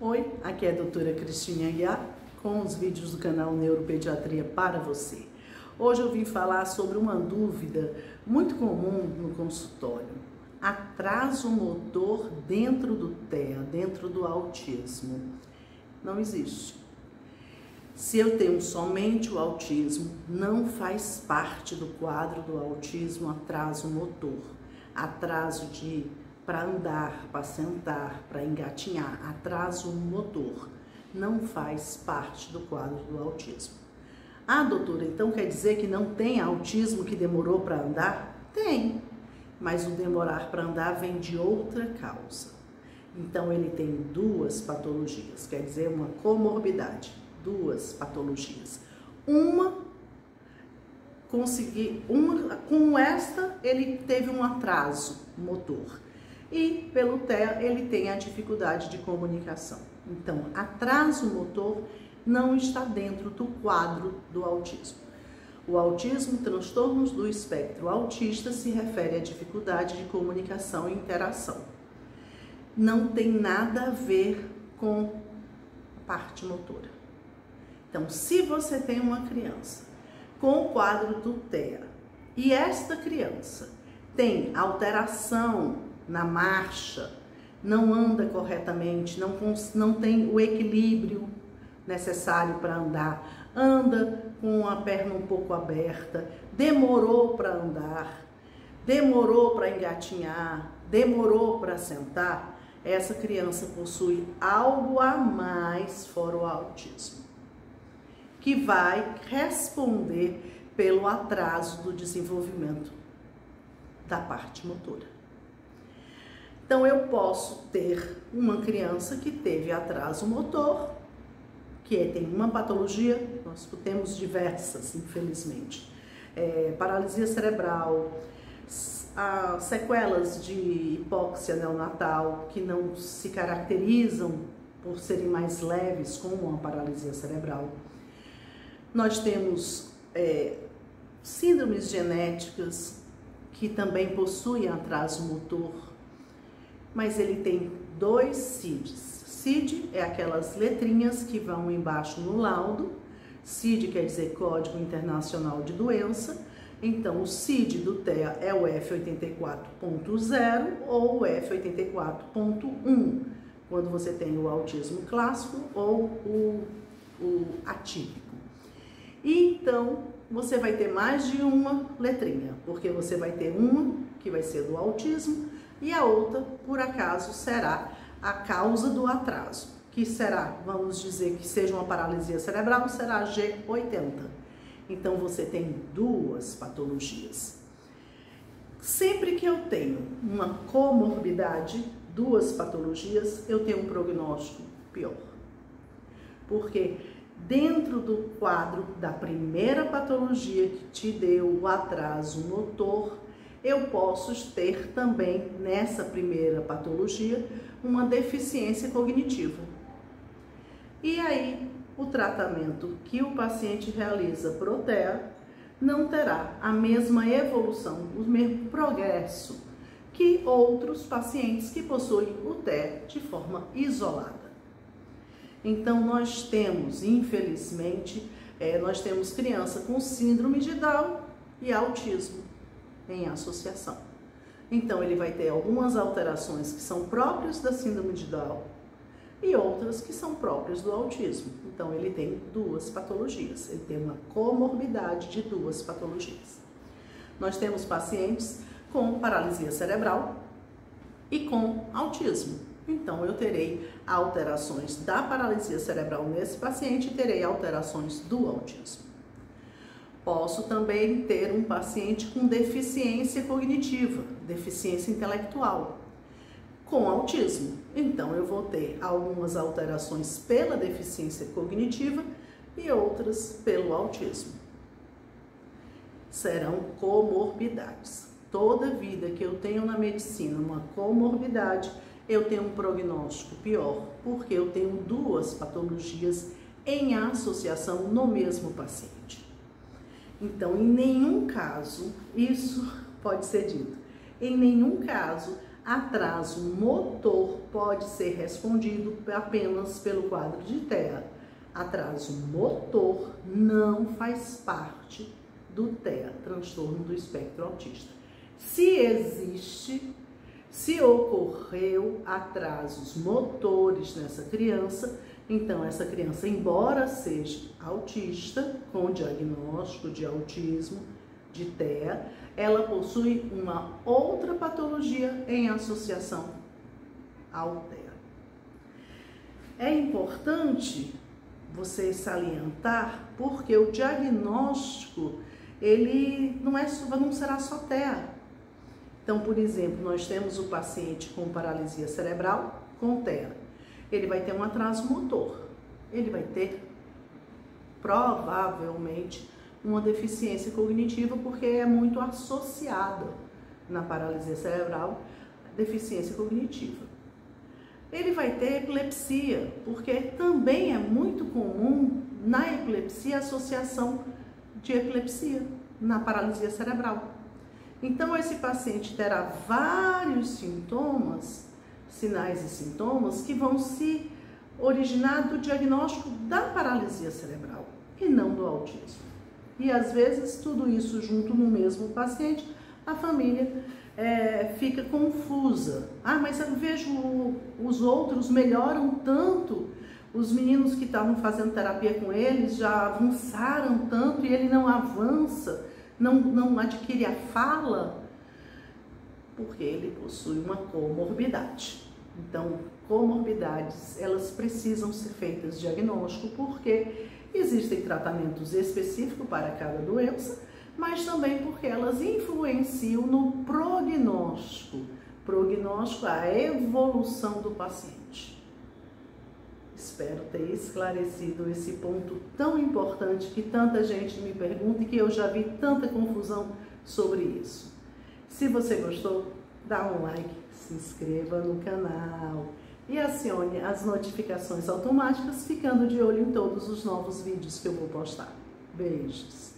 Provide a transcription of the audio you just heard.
Oi, aqui é a doutora Cristina Aguiar com os vídeos do canal Neuropediatria para você. Hoje eu vim falar sobre uma dúvida muito comum no consultório: atraso motor dentro do TEA, dentro do autismo. Não existe. Se eu tenho somente o autismo, não faz parte do quadro do autismo atraso motor, atraso para andar, para sentar, para engatinhar, atraso motor, não faz parte do quadro do autismo. Ah, doutora, então quer dizer que não tem autismo que demorou para andar? Tem, mas o demorar para andar vem de outra causa. Então ele tem duas patologias, quer dizer, uma comorbidade, duas patologias. Com esta ele teve um atraso motor e pelo TEA ele tem a dificuldade de comunicação. Então, atraso motor não está dentro do quadro do autismo. O autismo, transtornos do espectro autista, se refere à dificuldade de comunicação e interação. Não tem nada a ver com a parte motora. Então, se você tem uma criança com o quadro do TEA e esta criança tem alteração na marcha, não anda corretamente, não tem o equilíbrio necessário para andar, anda com a perna um pouco aberta, demorou para andar, demorou para engatinhar, demorou para sentar, essa criança possui algo a mais fora o autismo, que vai responder pelo atraso do desenvolvimento da parte motora. Então, eu posso ter uma criança que teve atraso motor, que tem uma patologia, nós temos diversas, infelizmente, paralisia cerebral, sequelas de hipóxia neonatal, que não se caracterizam por serem mais leves, como a paralisia cerebral. Nós temos síndromes genéticas que também possuem atraso motor, mas ele tem dois CIDs. CID é aquelas letrinhas que vão embaixo no laudo. CID quer dizer Código Internacional de Doença. Então, o CID do TEA é o F84.0 ou o F84.1, quando você tem o autismo clássico ou o atípico. E então, você vai ter mais de uma letrinha, porque você vai ter uma que vai ser do autismo e a outra, por acaso, será a causa do atraso, que será, vamos dizer que seja uma paralisia cerebral, será G80. Então, você tem duas patologias. Sempre que eu tenho uma comorbidade, duas patologias, eu tenho um prognóstico pior. Porque dentro do quadro da primeira patologia que te deu o atraso motor, eu posso ter também, nessa primeira patologia, uma deficiência cognitiva. E aí, o tratamento que o paciente realiza para o TEA não terá a mesma evolução, o mesmo progresso que outros pacientes que possuem o TEA de forma isolada. Então, nós temos, infelizmente, nós temos criança com síndrome de Down e autismo em associação. Então, ele vai ter algumas alterações que são próprias da síndrome de Down e outras que são próprias do autismo. Então, ele tem duas patologias, ele tem uma comorbidade de duas patologias. Nós temos pacientes com paralisia cerebral e com autismo. Então, eu terei alterações da paralisia cerebral nesse paciente e terei alterações do autismo. Posso também ter um paciente com deficiência cognitiva, deficiência intelectual, com autismo. Então, eu vou ter algumas alterações pela deficiência cognitiva e outras pelo autismo. Serão comorbidades. Toda vida que eu tenho na medicina uma comorbidade, eu tenho um prognóstico pior, porque eu tenho duas patologias em associação no mesmo paciente. Então, em nenhum caso, isso pode ser dito, Em nenhum caso, atraso motor pode ser respondido apenas pelo quadro de TEA. Atraso motor não faz parte do TEA, transtorno do espectro autista. Se ocorreu atrasos motores nessa criança, então essa criança, embora seja autista, com diagnóstico de autismo, de TEA, ela possui uma outra patologia em associação ao TEA. É importante você salientar porque o diagnóstico, ele não será só TEA. Então, por exemplo, nós temos o paciente com paralisia cerebral com TEA. Ele vai ter um atraso motor. Ele vai ter, provavelmente, uma deficiência cognitiva, porque é muito associada na paralisia cerebral a deficiência cognitiva. Ele vai ter epilepsia, porque também é muito comum na epilepsia a associação de epilepsia na paralisia cerebral. Então, esse paciente terá vários sintomas, sinais e sintomas que vão se originar do diagnóstico da paralisia cerebral e não do autismo. E às vezes tudo isso junto no mesmo paciente, a família fica confusa. Ah, mas eu vejo os outros melhoram tanto, os meninos que estavam fazendo terapia com eles já avançaram tanto e ele não avança, não adquire a fala, porque ele possui uma comorbidade. Então, comorbidades, elas precisam ser feitas diagnóstico, porque existem tratamentos específicos para cada doença, mas também porque elas influenciam no prognóstico, a evolução do paciente. Espero ter esclarecido esse ponto tão importante que tanta gente me pergunta e que eu já vi tanta confusão sobre isso. Se você gostou, dá um like, se inscreva no canal e acione as notificações automáticas, ficando de olho em todos os novos vídeos que eu vou postar. Beijos!